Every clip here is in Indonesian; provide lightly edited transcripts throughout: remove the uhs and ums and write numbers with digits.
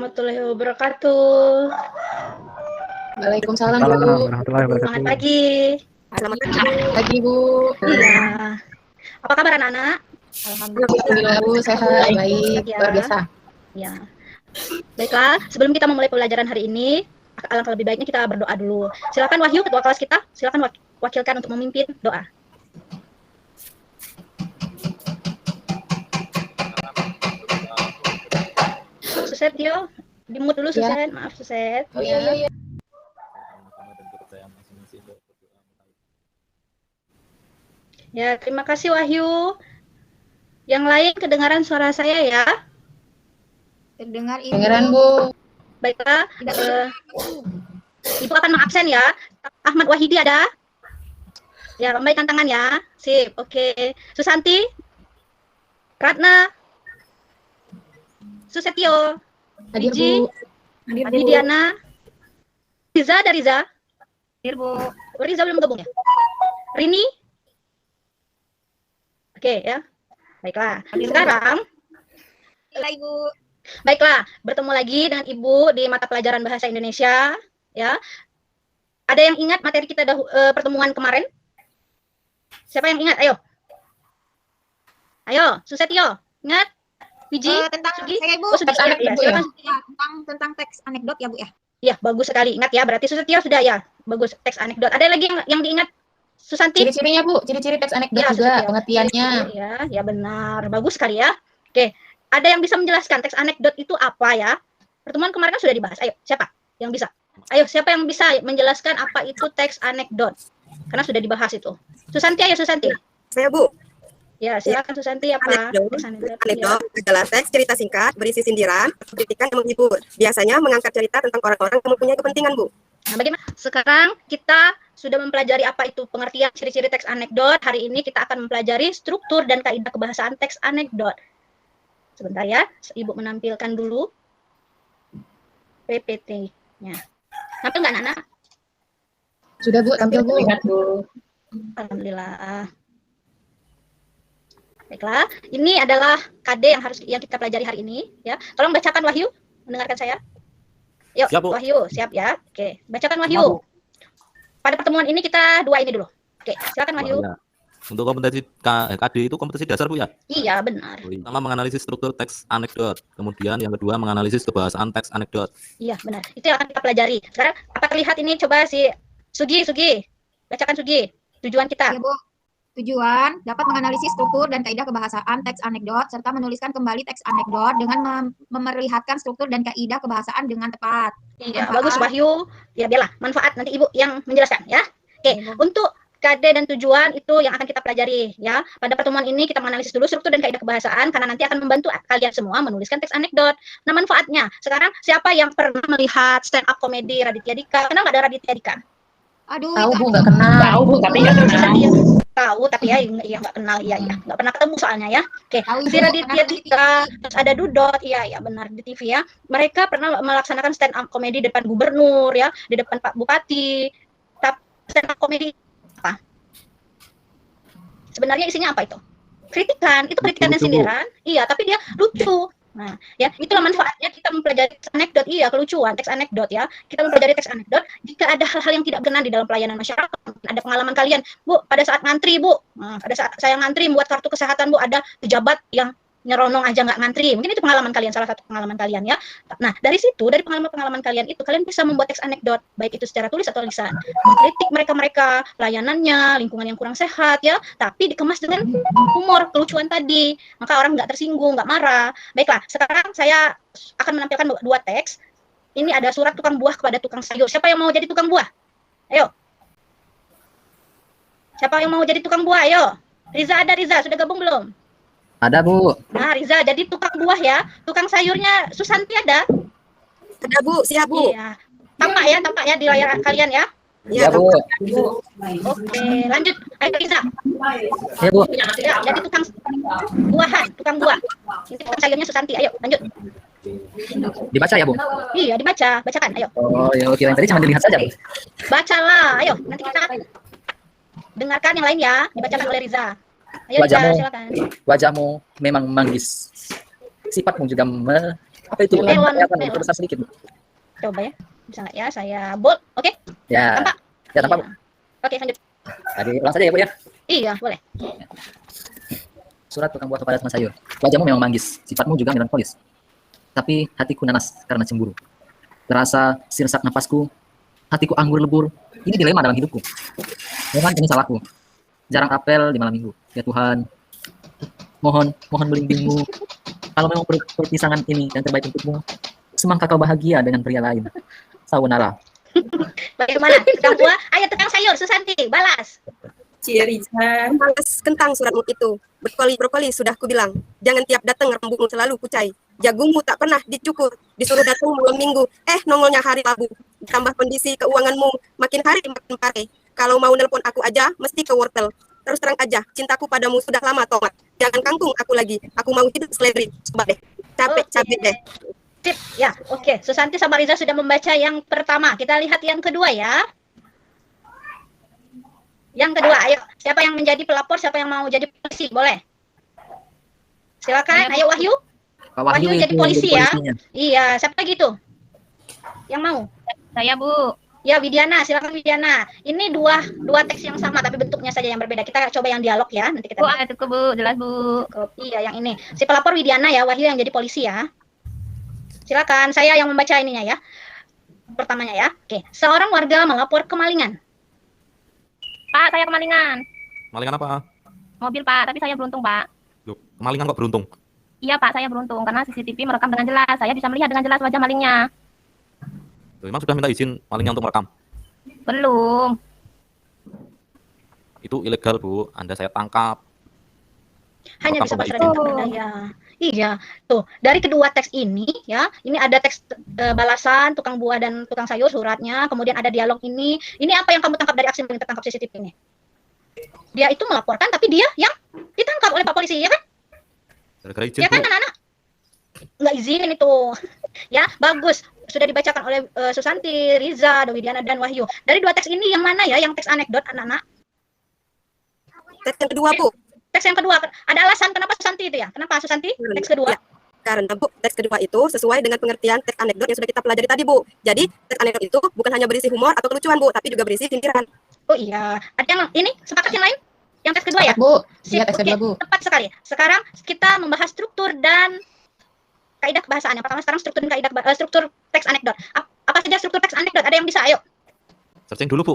warahmatullahi wabarakatuh. Waalaikumsalam, Bu. Warahmatullahi wabarakatuh. Selamat pagi. Selamat Pagi, Bu. Iya. Apa kabar anak-anak? Alhamdulillah, Bu. Sehat, baik, Ya. luar biasa. Ya. Baiklah, sebelum kita memulai pelajaran hari ini, alangkah lebih baiknya kita berdoa dulu. Silakan Wahyu, ketua kelas kita, silakan wakilkan untuk memimpin doa. Suset, yo. Di-mute dulu, Suset. Maaf, Suset. Oh iya. Ya, terima kasih Wahyu. Yang lain kedengaran suara saya ya? Terdengar Ibu. Dengeran, Bu. Baiklah, Ibu akan mengabsen ya. Ahmad Wahidi ada? Ya, lambaikan tangan ya. Sip, oke. Susanti? Ratna? Susetio? Hadir, Wiji? Bu. Diana? Riza ada Riza? Hadir, Bu. Riza belum gabung ya? Rini? Oke ya. Baiklah. Sekarang Halo, Ibu. baiklah, bertemu lagi dengan Ibu di mata pelajaran Bahasa Indonesia, ya. Ada yang ingat materi kita pertemuan kemarin? Siapa yang ingat? Ayo. Ayo, Susetio, ingat? Wiji, Tentang Sugi? saya, Ibu. Oh, sudah Teks ya, anekdot, Bu, silakan. Ya, tentang teks anekdot ya, Bu ya. Iya, bagus sekali. Ingat ya, berarti Susetio sudah ya. Bagus, teks anekdot. Ada lagi yang diingat? Susanti? Ciri-cirinya, Bu. Ciri-ciri teks anekdot Ya, juga, Susetio. pengertiannya. Ya benar. Bagus sekali ya. Oke, ada yang bisa menjelaskan teks anekdot itu apa ya? Pertemuan kemarin kan sudah dibahas. Ayo, siapa yang bisa? Ayo, siapa yang bisa menjelaskan apa itu teks anekdot? Karena sudah dibahas itu. Susanti, ayo Susanti. Saya, Bu. Ya, silakan Susanti apa? Teks anekdot. Anekdot adalah teks cerita singkat berisi sindiran atau kritikan yang menghibur. Biasanya mengangkat cerita tentang orang-orang yang mempunyai kepentingan, Bu. Nah, bagaimana? Sekarang kita sudah mempelajari apa itu pengertian ciri-ciri teks anekdot. Hari ini kita akan mempelajari struktur dan kaidah kebahasaan teks anekdot. Sebentar ya, Ibu menampilkan dulu PPT-nya. Tampil nggak, Nana? Sudah, Bu. Tampil, Bu. Lihat, Bu. Alhamdulillah. Baiklah, ini adalah KD yang kita pelajari hari ini, ya. Tolong bacakan Wahyu, mendengarkan saya. Yuk, Siap, Bu. Wahyu, siap ya. Oke, bacakan Wahyu. Pada pertemuan ini kita dua ini dulu. Oke, silakan Wahyu. Ya. Untuk kompetensi KD itu kompetensi dasar, Bu ya? Iya, benar. Pertama menganalisis struktur teks anekdot. Kemudian yang kedua menganalisis kebahasaan teks anekdot. Iya, benar. Itu yang akan kita pelajari. Sekarang apa terlihat ini? Coba si Sugi. Bacakan Sugi. Tujuan kita. Ya, Bu. Tujuan dapat menganalisis struktur dan kaidah kebahasaan teks anekdot serta menuliskan kembali teks anekdot dengan memperlihatkan struktur dan kaidah kebahasaan dengan tepat. Iya, Manfaat. bagus Wahyu. Ya, biarlah manfaat nanti Ibu yang menjelaskan ya. Oke, Iya, Bu. untuk KD dan tujuan itu yang akan kita pelajari ya. Pada pertemuan ini kita menganalisis dulu struktur dan kaidah kebahasaan karena nanti akan membantu kalian semua menuliskan teks anekdot. Nah, manfaatnya. Sekarang siapa yang pernah melihat stand up komedi Raditya Dika? Kenal nggak ada Raditya Dika? Aduh, Tahu, itu Bu. Nggak kenal. Tahu, Bu, tapi nggak kenal. Tahu tapi ya nggak kenal iya nggak pernah ketemu soalnya ya. Oke, Tahu, si Ibu, Raditya pernah Dika, terus ada Dudot, iya benar di TV ya. Mereka pernah melaksanakan stand up komedi di depan gubernur ya, di depan Pak Bupati. Tapi stand up komedi apa? Sebenarnya isinya apa itu? Kritikan, itu kritikan dan Lucu, Bu. sindiran. Iya, tapi dia lucu. Nah, ya itulah manfaatnya kita mempelajari teks anekdot. Iya, kelucuan teks anekdot ya. Kita mempelajari teks anekdot jika ada hal-hal yang tidak berkenan di dalam pelayanan masyarakat. Ada pengalaman kalian, Bu, pada saat ngantri, Bu. Nah, pada saat saya ngantri buat kartu kesehatan, Bu, ada pejabat yang nyeronong aja nggak ngantri. Mungkin itu pengalaman kalian, salah satu pengalaman kalian ya. Nah, dari situ, dari pengalaman-pengalaman kalian itu, kalian bisa membuat teks anekdot, baik itu secara tulis atau lisan. Mengkritik mereka-mereka, pelayanannya, lingkungan yang kurang sehat ya, tapi dikemas dengan humor, kelucuan tadi. Maka orang nggak tersinggung, nggak marah. Baiklah, sekarang saya akan menampilkan dua teks. Ini ada surat tukang buah kepada tukang sayur. Siapa yang mau jadi tukang buah? Ayo. Siapa yang mau jadi tukang buah? Ayo. Riza ada, Riza. Sudah gabung belum? Ada, Bu. Nah, Riza jadi tukang buah ya. Tukang sayurnya Susanti ada? Ada, Bu. Siap, Bu. Iya. Tampak ya di layar kalian ya. Iya, Bu. Oke, lanjut. Ayo Riza. Iya, Bu. Ya, jadi tukang buah. Ini tukang sayurnya Susanti. Ayo, lanjut. Dibaca ya, Bu? Iya, dibaca. Bacakan, ayo. Oh, ya, kirain tadi cuma dilihat saja, Bu. Bacalah, ayo. Nanti kita dengarkan yang lain ya. Dibacakan oleh Riza. Ayo Riza, silakan. Wajahmu memang manggis. Sifatmu juga Apa itu? Melon, Kelihatan, melon. besar sedikit, Bu. Coba ya. Bisa nggak ya? Saya bold. Oke. Ya. Tampak? Ya, tampak, Bu. Iya. Oke, lanjut. Tadi ulang saja ya, Bu ya. Iya, boleh. Surat tukang buah kepada teman sayur. Wajahmu memang manggis, sifatmu juga melankolis. Tapi hatiku nanas karena cemburu. Terasa sirsak nafasku, hatiku anggur lebur. Ini dilema dalam hidupku. Mohon ini salahku. Jarang apel di malam minggu. Ya Tuhan, mohon bimbingmu. Kalau memang perpisahan ini yang terbaik untukmu, semangka kau bahagia dengan pria lain. Sayonara. Bagaimana? Tukang buah, ayo tukang sayur, Susanti, balas. Cirisan. Manggas kentang suratmu itu. Brokoli sudah kubilang. Jangan tiap datang rambutmu selalu kucai. Jagungmu tak pernah dicukur. Disuruh datang malam minggu. Nongolnya hari Rabu. Ditambah kondisi keuanganmu makin hari makin parah. Kalau mau nelpon aku aja, mesti ke wortel. Terus terang aja, cintaku padamu sudah lama tomat. Jangan kangkung aku lagi. Aku mau hidup seledri. Coba deh. Capek deh. Sip, ya, oke. Susanti sama Riza sudah membaca yang pertama. Kita lihat yang kedua ya. Yang kedua, ayo. Siapa yang menjadi pelapor, siapa yang mau jadi polisi? Boleh. Silakan, ayo Wahyu. Pak Wahyu itu jadi polisi ya. polisinya. Iya, siapa lagi tuh? Yang mau? Saya, Bu. Ya, Widiana, silakan Widiana. Ini dua teks yang sama tapi bentuknya saja yang berbeda. Kita coba yang dialog ya. Nanti kita Bu, ada tuh, Bu. Jelas, Bu. Iya, yang ini. Si pelapor Widiana ya, Wahyu yang jadi polisi ya. Silakan, saya yang membaca ininya ya. Pertamanya ya. Oke, seorang warga melapor kemalingan. Pak, saya kemalingan. Malingan apa? Mobil, Pak. Tapi saya beruntung, Pak. Loh, kemalingan kok beruntung? Iya, Pak. Saya beruntung. Karena CCTV merekam dengan jelas. Saya bisa melihat dengan jelas wajah malingnya. Loh, emang sudah minta izin malingnya untuk merekam? Belum. Itu ilegal, Bu. Anda saya tangkap. Hanya Rekam bisa tanpa pasrah izin. dan berdaya. Iya, tuh dari kedua teks ini ya, ini ada teks balasan tukang buah dan tukang sayur suratnya, kemudian ada dialog ini. Ini apa yang kamu tangkap dari aksi yang tertangkap CCTV ini? Dia itu melaporkan, tapi dia yang ditangkap oleh Pak Polisi, ya kan? Gara-gara izin, Ya kan, Bu. anak-anak? Nggak izinin itu. Ya, bagus. Sudah dibacakan oleh Susanti, Riza, Widiana, dan Wahyu. Dari dua teks ini yang mana ya, yang teks anekdot, anak-anak? Teks yang kedua, Bu. Teks yang kedua, ada alasan kenapa Susanti itu ya? Kenapa Susanti? Teks kedua? Ya. Karena Bu, teks kedua itu sesuai dengan pengertian teks anekdot yang sudah kita pelajari tadi, Bu. Jadi, teks anekdot itu bukan hanya berisi humor atau kelucuan, Bu, tapi juga berisi sindiran. Oh iya, ada yang ini sepakat yang lain? Yang teks kedua ya? Bu. Sip, Iya, teks oke, kedua, Bu. tepat sekali. Sekarang kita membahas struktur dan kaidah kebahasaan. Yang pertama sekarang struktur dan kaidah struktur teks anekdot. Apa saja struktur teks anekdot? Ada yang bisa? Ayo. Searching dulu, Bu.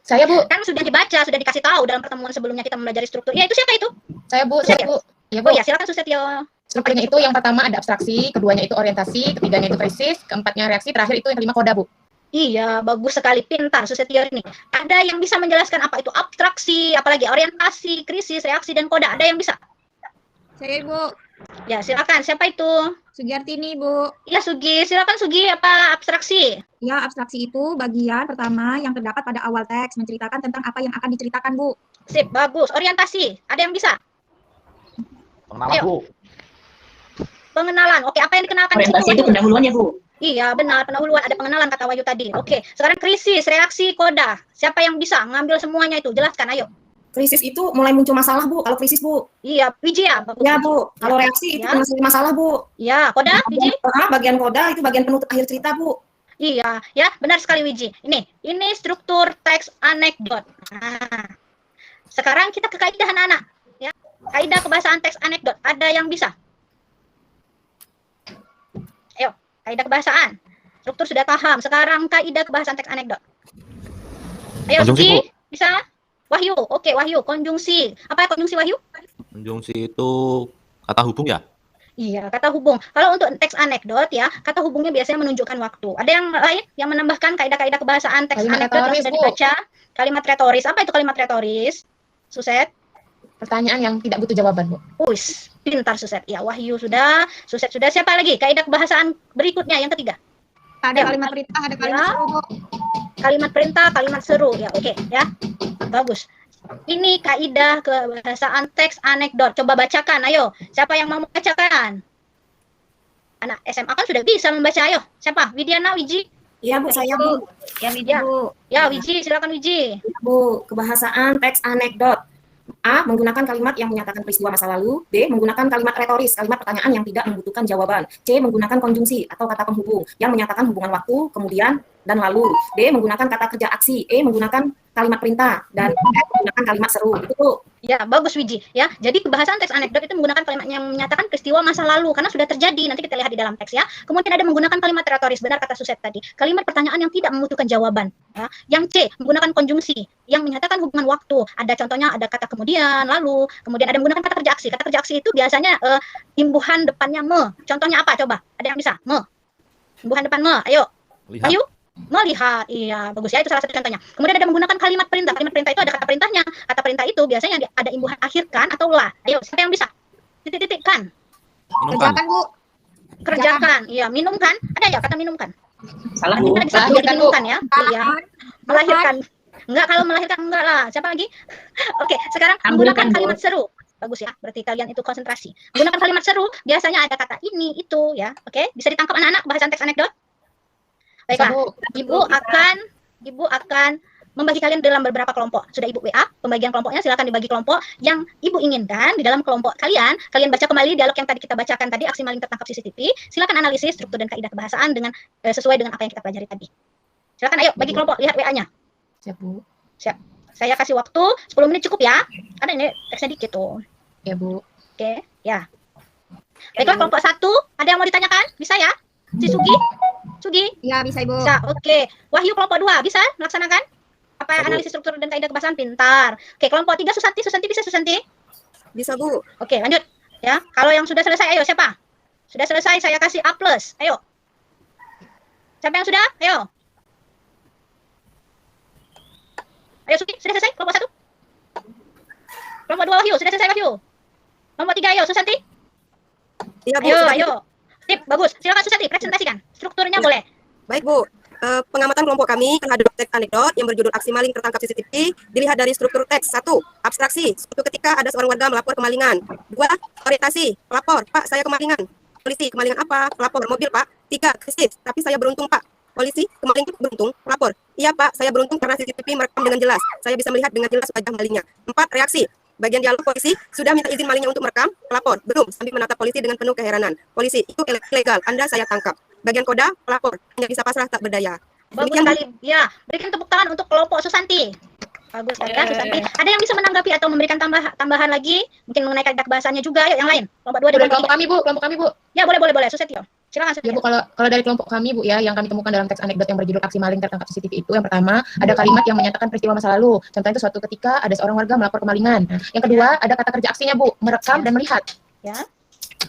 Saya, Bu. Kan sudah dibaca, sudah dikasih tahu dalam pertemuan sebelumnya kita mempelajari struktur. Ya, itu siapa itu? Saya, Bu. Saya, Saya, Bu. Iya, Bu. Oh ya, silakan Susetio. Strukturnya itu yang pertama ada abstraksi, keduanya itu orientasi, ketiganya itu krisis, keempatnya reaksi, terakhir itu yang kelima koda, Bu. Iya, bagus sekali, pintar Susetio ini. Ada yang bisa menjelaskan apa itu abstraksi, apalagi orientasi, krisis, reaksi, dan koda? Ada yang bisa? Saya, Bu. Ya, silakan. Siapa itu? Sugiartini, Bu. Ya, Sugi. Silakan Sugi, apa abstraksi? Ya, abstraksi itu bagian pertama yang terdapat pada awal teks, menceritakan tentang apa yang akan diceritakan, Bu. Sip, bagus. Orientasi, ada yang bisa? Pengenalan, Ayo. Bu. Pengenalan. Oke, apa yang dikenalkan di situ? Orientasi itu pendahuluan ya, Bu. Iya, benar. Pendahuluan ada pengenalan kata Wahyu tadi. Oke, sekarang krisis, reaksi, koda. Siapa yang bisa ngambil semuanya itu? Jelaskan, ayo. Krisis itu mulai muncul masalah, Bu. Kalau krisis, Bu. Iya, Wiji ya. Bagus. Ya, Bu. Kalau reaksi itu Ya. menyelesaikan masalah, Bu. Iya, koda, Wiji. Bagian koda itu bagian penutup akhir cerita, Bu. Iya, ya, benar sekali Wiji. Ini struktur teks anekdot. Nah, sekarang kita ke kaidah anak-anak. Ya, kaidah kebahasaan teks anekdot. Ada yang bisa? Ayo, kaidah kebahasaan. Struktur sudah paham. Sekarang kaidah kebahasaan teks anekdot. Ayo, Konjungsi, Sugi, Bu. bisa? Wahyu, oke Wahyu, konjungsi. Apa konjungsi Wahyu? Konjungsi itu kata hubung ya? Iya, kata hubung. Kalau untuk teks anekdot ya, kata hubungnya biasanya menunjukkan waktu. Ada yang lain yang menambahkan kaidah-kaidah kebahasaan teks Kalimat anekdot yang retoris, sudah Bu. dibaca? Kalimat retoris. Apa itu kalimat retoris? Suset? Pertanyaan yang tidak butuh jawaban, Bu. Uis, pintar Suset. Ya, Wahyu sudah, Suset sudah. Siapa lagi? Kaidah kebahasaan berikutnya yang ketiga. Ada Ya. kalimat perintah, ada kalimat Ya. seru, Bu. Kalimat perintah, kalimat seru. Ya, oke, ya. Bagus. Ini kaidah kebahasaan teks anekdot. Coba bacakan, ayo. Siapa yang mau membacakan? Anak SMA kan sudah bisa membaca, ayo. Siapa? Widiana, Wiji? Iya, Bu. Saya, Bu. Ya, Wiji, Ya. Bu. Ya, Wiji, silakan Wiji. Bu, kebahasaan teks anekdot. A. Menggunakan kalimat yang menyatakan peristiwa masa lalu. B. Menggunakan kalimat retoris, kalimat pertanyaan yang tidak membutuhkan jawaban. C. Menggunakan konjungsi atau kata penghubung yang menyatakan hubungan waktu, kemudian, dan lalu. D. Menggunakan kata kerja aksi. E. Menggunakan kalimat perintah. Dan F. Menggunakan kalimat seru. Itu tuh. Ya, bagus Wiji. Ya, jadi kebahasan teks anekdot itu menggunakan kalimat yang menyatakan peristiwa masa lalu karena sudah terjadi. Nanti kita lihat di dalam teks ya. Kemudian ada menggunakan kalimat retoris, benar kata Suset tadi. Kalimat pertanyaan yang tidak membutuhkan jawaban. Ya. Yang C, menggunakan konjungsi yang menyatakan hubungan waktu. Ada contohnya, ada kata kemudian, lalu. Kemudian ada menggunakan kata kerja aksi. Kata kerja aksi itu biasanya imbuhan depannya me. Contohnya apa? Coba. Ada yang bisa? Me. Imbuhan depan me. Ayo. Lihat. Ayo. Melihat, iya bagus ya, itu salah satu contohnya. Kemudian ada menggunakan kalimat perintah. Kalimat perintah itu ada kata perintahnya. Kata perintah itu biasanya ada imbuhan akhir kan atau lah. Ayo, siapa yang bisa? Titik-titik kan? Minumkan. Kerjakan, Bu. Kerjakan, iya. Minum kan? Ada ya kata minum kan? Salah, Bu. Kita bisa Melahirkan, Bu. minumkan ya. Iya. Melahirkan. Enggak, kalau melahirkan enggak lah. Siapa lagi? Oke, sekarang menggunakan kalimat seru. Bagus ya, berarti kalian itu konsentrasi. Menggunakan kalimat seru, biasanya ada kata ini, itu ya. Oke, bisa ditangkap anak-anak bahasan teks anekdot? Baiklah, Ibu akan membagi kalian dalam beberapa kelompok. Sudah Ibu WA, pembagian kelompoknya silakan dibagi kelompok yang Ibu inginkan di dalam kelompok kalian. Kalian baca kembali dialog yang tadi kita bacakan tadi, aksi maling tertangkap CCTV. Silakan analisis struktur dan kaidah kebahasaan dengan sesuai dengan apa yang kita pelajari tadi. Silakan ayo bagi kelompok, lihat WA-nya. Siap, Bu. Siap. Saya kasih waktu 10 menit cukup ya. Karena ini teksnya dikit tuh. Ya, Bu. Oke, ya. Baiklah kelompok 1, ada yang mau ditanyakan? Bisa ya? Si Sugi? Ya, bisa, Ibu. Bisa, oke. Wahyu kelompok 2, bisa melaksanakan? Apa analisis struktur dan kaidah kebahasaan? Pintar. Oke, kelompok 3 Susanti bisa Susanti? Bisa, Bu. Oke, lanjut. Ya, kalau yang sudah selesai, ayo siapa? Sudah selesai, saya kasih A+. Ayo. Siapa yang sudah? Ayo. Ayo Sugi, sudah selesai kelompok 1? Kelompok 2 Wahyu, sudah selesai Wahyu? Kelompok 3, ayo Susanti? Iya, Bu. Ayo. Tip, bagus. Silakan Susanti, presentasikan. Strukturnya boleh. Baik, Bu. Pengamatan kelompok kami terhadap teks anekdot yang berjudul aksi maling tertangkap CCTV dilihat dari struktur teks. 1. Abstraksi. Suatu ketika ada seorang warga melapor kemalingan. 2. Orientasi. Pelapor. Pak, saya kemalingan. Polisi, kemalingan apa? Pelapor. Mobil, Pak. 3. Krisis. Tapi saya beruntung, Pak. Polisi, kemaling beruntung. Pelapor. Iya, Pak. Saya beruntung karena CCTV merekam dengan jelas. Saya bisa melihat dengan jelas wajah malingnya. 4. Reaksi. Bagian dialog polisi sudah minta izin malingnya untuk merekam. Pelapor. Belum. Sambil menatap polisi dengan penuh keheranan. Polisi, itu ilegal. Anda saya tangkap. Bagian koda, pelapor. Hanya bisa pasrah tak berdaya. Bagus Demikian, Bu. sekali. Ya, berikan tepuk tangan untuk kelompok Susanti. Bagus sekali ya Susanti. Ada yang bisa menanggapi atau memberikan tambahan lagi? Mungkin mengenai kaidah bahasanya juga. Yuk yang lain. Kelompok 2 dan Dari kelompok kelompok kami, Bu. Ya, boleh. Susetio. Silakan Ya, Susetio. Bu, kalau dari kelompok kami, Bu, ya, yang kami temukan dalam teks anekdot yang berjudul aksi maling tertangkap CCTV itu, yang pertama, ada kalimat yang menyatakan peristiwa masa lalu. Contohnya itu suatu ketika ada seorang warga melapor kemalingan. Yang kedua, ada kata kerja aksinya, Bu, merekam dan melihat. Ya.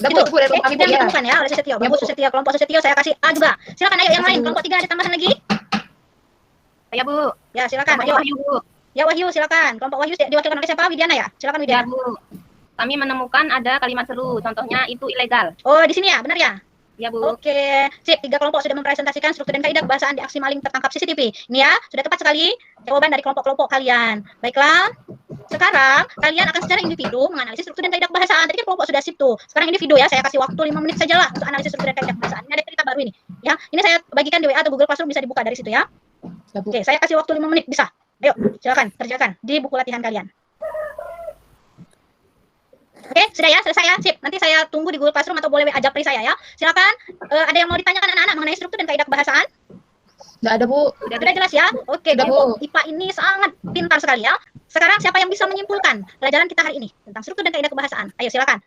Udah, Bu, itu, Bu, dari kelompok kami, Bu, yang ya. ditemukan ya oleh Susetio. Ya, Bagus Bu. Susetio. Kelompok Susetio saya kasih A juga. Silakan ayo yang lain. Kelompok 3 ada tambahan lagi? Ya, Bu. Ya, silakan. Kelompok Ayo. Wahyu, Bu. Ya Wahyu silakan. Kelompok Wahyu diwakilkan oleh siapa? Widiana ya? Silakan Ya, Widiana. Bu. Kami menemukan ada kalimat seru, contohnya itu ilegal. Oh, di sini ya, benar ya? Ya, Bu. Oke, sip. 3 kelompok sudah mempresentasikan struktur dan kaidah kebahasaan di aksi maling tertangkap CCTV. Ini ya, sudah tepat sekali jawaban dari kelompok-kelompok kalian. Baiklah, sekarang kalian akan secara individu menganalisis struktur dan kaidah kebahasaan. Tadi kan kelompok sudah sip tuh. Sekarang individu ya, saya kasih waktu 5 menit saja lah untuk analisis struktur dan kaidah kebahasaan. Ini ada cerita baru ini. Ya, ini saya bagikan di WA atau Google Classroom, bisa dibuka dari situ ya. Ya, Bu. Oke, saya kasih waktu 5 menit, bisa. Ayo, silakan kerjakan di buku latihan kalian. Oke, sudah ya, selesai ya, sip. Nanti saya tunggu di Google Classroom atau boleh WA Japri saya ya. Silakan. Ada yang mau ditanyakan anak-anak mengenai struktur dan kaidah kebahasaan? Nggak ada, Bu. Sudah jelas ya? Oke, Sudah, kelompok Bu. IPA ini sangat pintar sekali ya. Sekarang siapa yang bisa menyimpulkan pelajaran kita hari ini tentang struktur dan kaidah kebahasaan? Ayo silakan.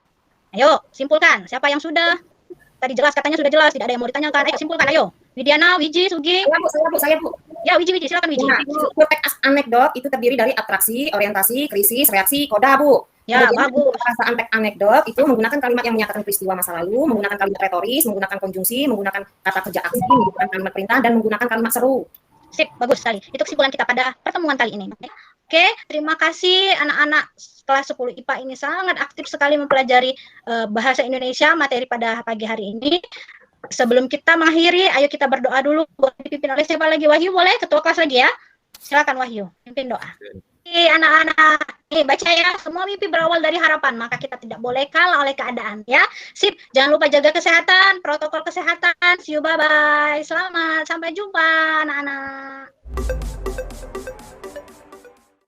Ayo, simpulkan. Siapa yang sudah? Tadi jelas, katanya sudah jelas, tidak ada yang mau ditanyakan. Ayo simpulkan, ayo. Widiana, Wiji, Sugi. Saya, Bu. Ya, Wiji, silakan Wiji. Nah, struktur teks anekdot itu terdiri dari atraksi, orientasi, krisis, reaksi, koda, Bu. Ya, Kemudian bagus. perasaan teks anekdot itu menggunakan kalimat yang menyatakan peristiwa masa lalu, menggunakan kalimat retoris, menggunakan konjungsi, menggunakan kata kerja aksi, menggunakan kalimat perintah, dan menggunakan kalimat seru. Sip, bagus sekali. Itu kesimpulan kita pada pertemuan kali ini. Oke, terima kasih anak-anak kelas 10 IPA ini sangat aktif sekali mempelajari bahasa Indonesia materi pada pagi hari ini. Sebelum kita mengakhiri, ayo kita berdoa dulu. Boleh dipimpin oleh siapa lagi? Wahyu boleh? Ketua kelas lagi ya? Silakan Wahyu, pimpin doa. Anak-anak, baca ya, semua mimpi berawal dari harapan, maka kita tidak boleh kalah oleh keadaan ya. Sip, jangan lupa jaga kesehatan, protokol kesehatan. See you, bye-bye. Selamat, sampai jumpa anak-anak.